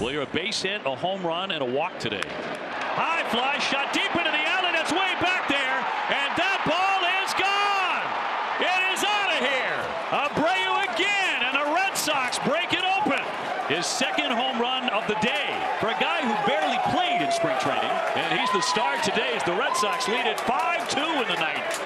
Willier, a base hit, a home run, and a walk today. High fly shot deep into the alley. That's way back there, and that ball is gone. It is out of here. Abreu again, and the Red Sox break it open. His second home run of the day for a guy who barely played in spring training, and he's the star today as the Red Sox lead it 5-2 in the ninth.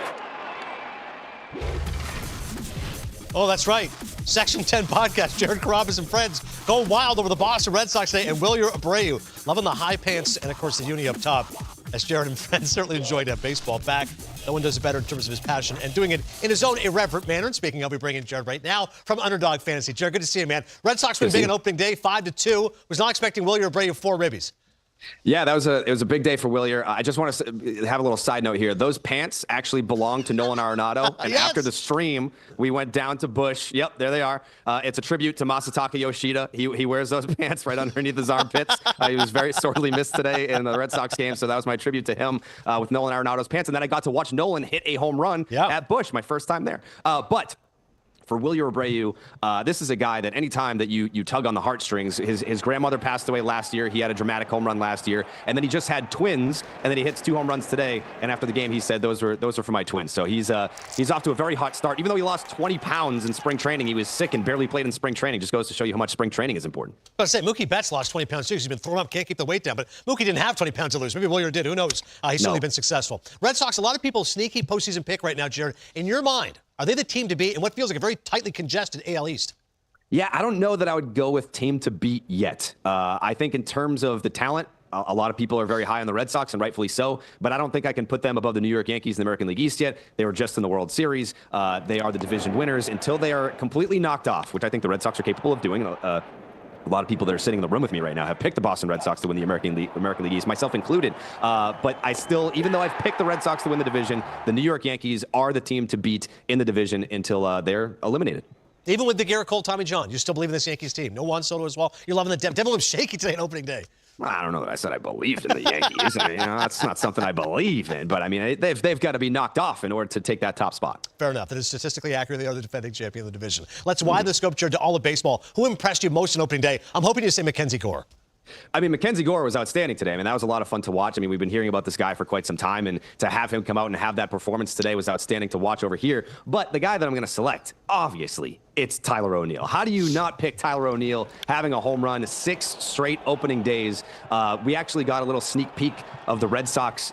Oh, that's right. Section 10 podcast, Jared Carrabis and friends going wild over the Boston Red Sox today, and Willier Abreu loving the high pants and, of course, the uni up top, as Jared and friends certainly enjoyed to have baseball back. No one does it better in terms of his passion and doing it in his own irreverent manner. And speaking of, we bring in Jared right now from Underdog Fantasy. Jared, good to see you, man. Red Sox win big on opening day, 5-2. Was not expecting Willier Abreu 4 ribbies. Yeah, it was a big day for Willier. I just want to have a little side note here. Those pants actually belong to Nolan Arenado. And Yes. After the stream, we went down to Busch. Yep, there they are. It's a tribute to Masataka Yoshida. He wears those pants right underneath his armpits. He was very sorely missed today in the Red Sox game, so that was my tribute to him with Nolan Arenado's pants. And then I got to watch Nolan hit a home run at Busch, my first time there. But for Willier Abreu, this is a guy that anytime that you tug on the heartstrings, his grandmother passed away last year. He had a dramatic home run last year, and then he just had twins, and then he hits 2 home runs today. And after the game, he said those are for my twins. So he's off to a very hot start. Even though he lost 20 pounds in spring training, he was sick and barely played in spring training. Just goes to show you how much spring training is important. I was going to say, Mookie Betts lost 20 pounds too. He's been thrown up, can't keep the weight down. But Mookie didn't have 20 pounds to lose. Maybe Willier did. Who knows? He's certainly been successful. Red Sox, a lot of people sneaky postseason pick right now, Jared. In your mind, are they the team to beat in what feels like a very tightly congested AL East? Yeah, I don't know that I would go with team to beat yet. I think in terms of the talent, a lot of people are very high on the Red Sox, and rightfully so, but I don't think I can put them above the New York Yankees in the American League East yet. They were just in the World Series. They are the division winners until they are completely knocked off, which I think the Red Sox are capable of doing. A lot of people that are sitting in the room with me right now have picked the Boston Red Sox to win the American League East, myself included. But I still, even though I've picked the Red Sox to win the division, the New York Yankees are the team to beat in the division until they're eliminated. Even with the Garrett Cole, Tommy John, you still believe in this Yankees team? No Juan Soto as well? You're loving the Devil looked shaky today on opening day. I don't know that I said I believed in the Yankees. That's not something I believe in. But, I mean, they've got to be knocked off in order to take that top spot. Fair enough. That is statistically accurate. They are the defending champion of the division. Let's widen the scope, Jared, to all of baseball. Who impressed you most on opening day? I'm hoping you say Mackenzie Gore. I mean, Mackenzie Gore was outstanding today. I mean, that was a lot of fun to watch. I mean, we've been hearing about this guy for quite some time, and to have him come out and have that performance today was outstanding to watch over here. But the guy that I'm going to select, obviously, it's Tyler O'Neill. How do you not pick Tyler O'Neill having a home run 6 straight opening days? We actually got a little sneak peek of the Red Sox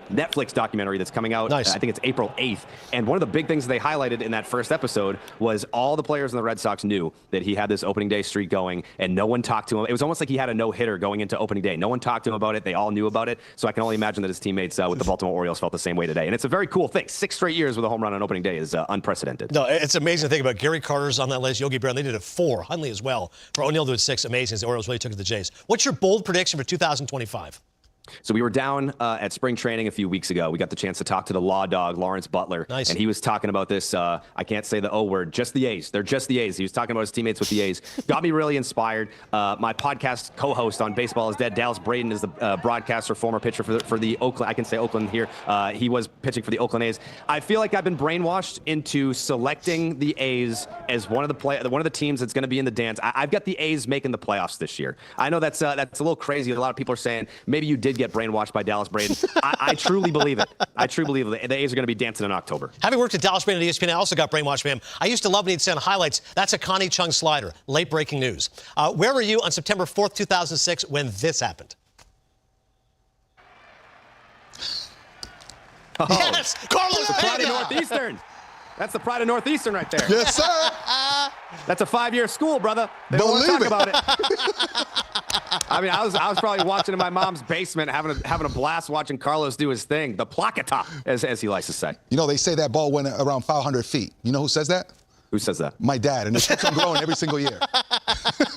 Netflix documentary that's coming out. Nice. I think it's April 8th. And one of the big things they highlighted in that first episode was all the players in the Red Sox knew that he had this opening day streak going, and no one talked to him. It was almost like he had a no-hitter going into opening day. No one talked to him about it. They all knew about it. So I can only imagine that his teammates with the Baltimore Orioles felt the same way today. And it's a very cool thing. 6 straight years with a home run on opening day is unprecedented. No, it's amazing to think about. Gary Carter's on that list. Yogi Berra, they did it 4. Hundley as well. For O'Neill to do 6, amazing as the Orioles really took it to the Jays. What's your bold prediction for 2025? So we were down at spring training a few weeks ago. We got the chance to talk to the law dog, Lawrence Butler. Nice. And he was talking about this, I can't say the O word, just the A's. They're just the A's. He was talking about his teammates with the A's. Got me really inspired. My podcast co-host on Baseball is Dead, Dallas Braden, is the broadcaster, former pitcher for the Oakland. I can say Oakland here. He was pitching for the Oakland A's. I feel like I've been brainwashed into selecting the A's as one of the teams that's going to be in the dance. I've got the A's making the playoffs this year. I know that's a little crazy. A lot of people are saying maybe you did get brainwashed by Dallas Braden. I truly believe it. I truly believe it. The A's are going to be dancing in October. Having worked at Dallas Braden at ESPN, I also got brainwashed by him. I used to love when he'd send highlights. That's a Connie Chung slider. Late breaking news. Where were you on September 4th, 2006 when this happened? Oh, yes! Carlos the pride of Pena! Northeastern. That's the pride of Northeastern right there. Yes, sir. That's a 5-year school, brother. They don't want to talk about it. I mean, I was probably watching in my mom's basement, having a blast watching Carlos do his thing. The placata, as he likes to say. You know, they say that ball went around 500 feet. You know who says that? Who says that? My dad, and it keeps on growing every single year.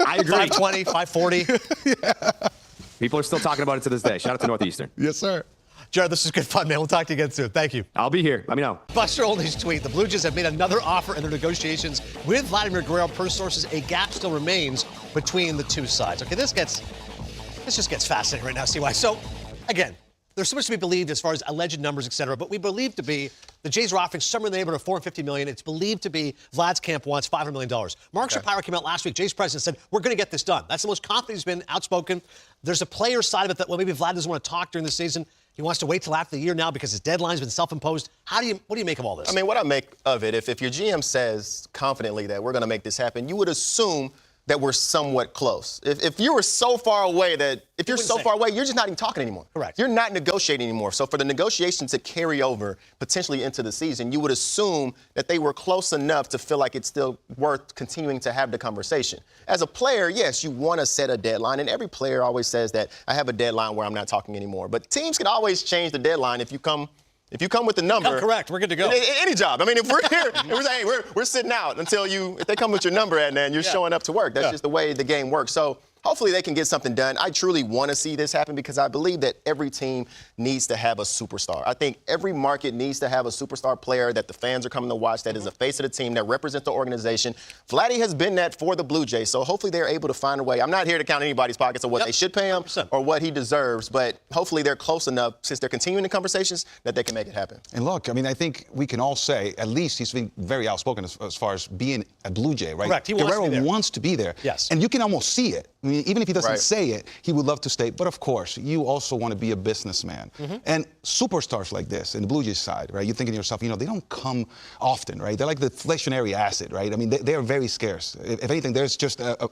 I agree. 520, 540. Yeah. People are still talking about it to this day. Shout out to Northeastern. Yes, sir. Jared, this is good fun, man. We'll talk to you again soon. Thank you. I'll be here. Let me know. Buster Olney's tweet. The Blue Jays have made another offer in their negotiations with Vladimir Guerrero. Per sources, a gap still remains between the two sides. Okay, this just gets fascinating right now. See why? So, again, there's so much to be believed as far as alleged numbers, et cetera, but we believe to be The Jays are offering somewhere in the neighborhood of $450 million. It's believed to be Vlad's camp wants $500 million. Mark Shapiro came out last week. Jays president said, we're going to get this done. That's the most confident he's been, outspoken. There's a player side of it that, well, maybe Vlad doesn't want to talk during the season. He wants to wait till after the year now because his deadline's been self-imposed. What do you make of all this? I mean, what I make of it, if your GM says confidently that we're going to make this happen, you would assume that we're somewhat close. If you were so far away you're just not even talking anymore. Correct. You're not negotiating anymore. So for the negotiations to carry over potentially into the season, you would assume that they were close enough to feel like it's still worth continuing to have the conversation. As a player, yes, you want to set a deadline, and every player always says that I have a deadline where I'm not talking anymore. But teams can always change the deadline if you come with the number. Correct. We're good to go. Any job. I mean, if we're here and we're saying, hey, we're sitting out if they come with your number and you're showing up to work. That's just the way the game works. So hopefully they can get something done. I truly want to see this happen because I believe that every team needs to have a superstar. I think every market needs to have a superstar player that the fans are coming to watch, that is the face of the team, that represents the organization. Vladdy has been that for the Blue Jays, so hopefully they're able to find a way. I'm not here to count anybody's pockets of what they should pay him 100%. or what he deserves, but hopefully they're close enough, since they're continuing the conversations, that they can make it happen. And look, I mean, I think we can all say, at least he's been very outspoken as far as being a Blue Jay, right? Correct. He wants to be there. Yes. And you can almost see it. I mean, even if he doesn't say it, he would love to stay. But of course, you also want to be a businessman. And superstars like this, in the Blue Jays side, right? You're thinking to yourself, they don't come often, right? They're like the inflationary asset, right? I mean, they are very scarce. If anything, there's just a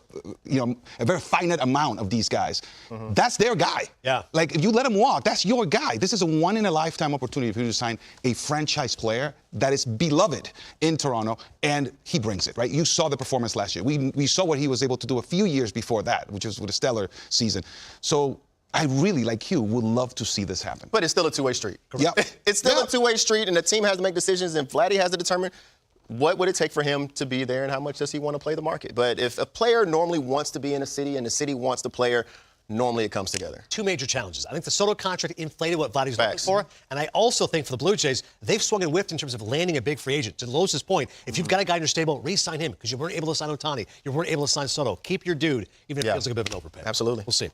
very finite amount of these guys. That's their guy. Yeah. Like, if you let him walk, that's your guy. This is a one-in-a-lifetime opportunity for you to sign a franchise player that is beloved in Toronto, and he brings it, right? You saw the performance last year. We saw what he was able to do a few years before that, which was with a stellar season. So I really, like you, would love to see this happen. But it's still a two-way street. Yep. It's still a two-way street, and the team has to make decisions, and Vladdy has to determine what would it take for him to be there and how much does he want to play the market. But if a player normally wants to be in a city and the city wants the player, normally it comes together. Two major challenges. I think the Soto contract inflated what Vladdy's looking for, and I also think for the Blue Jays, they've swung and whiffed in terms of landing a big free agent. To Lowe's point, if you've got a guy in your stable, re-sign him because you weren't able to sign Ohtani. You weren't able to sign Soto. Keep your dude, even if it feels like a bit of an overpay. Absolutely. We'll see.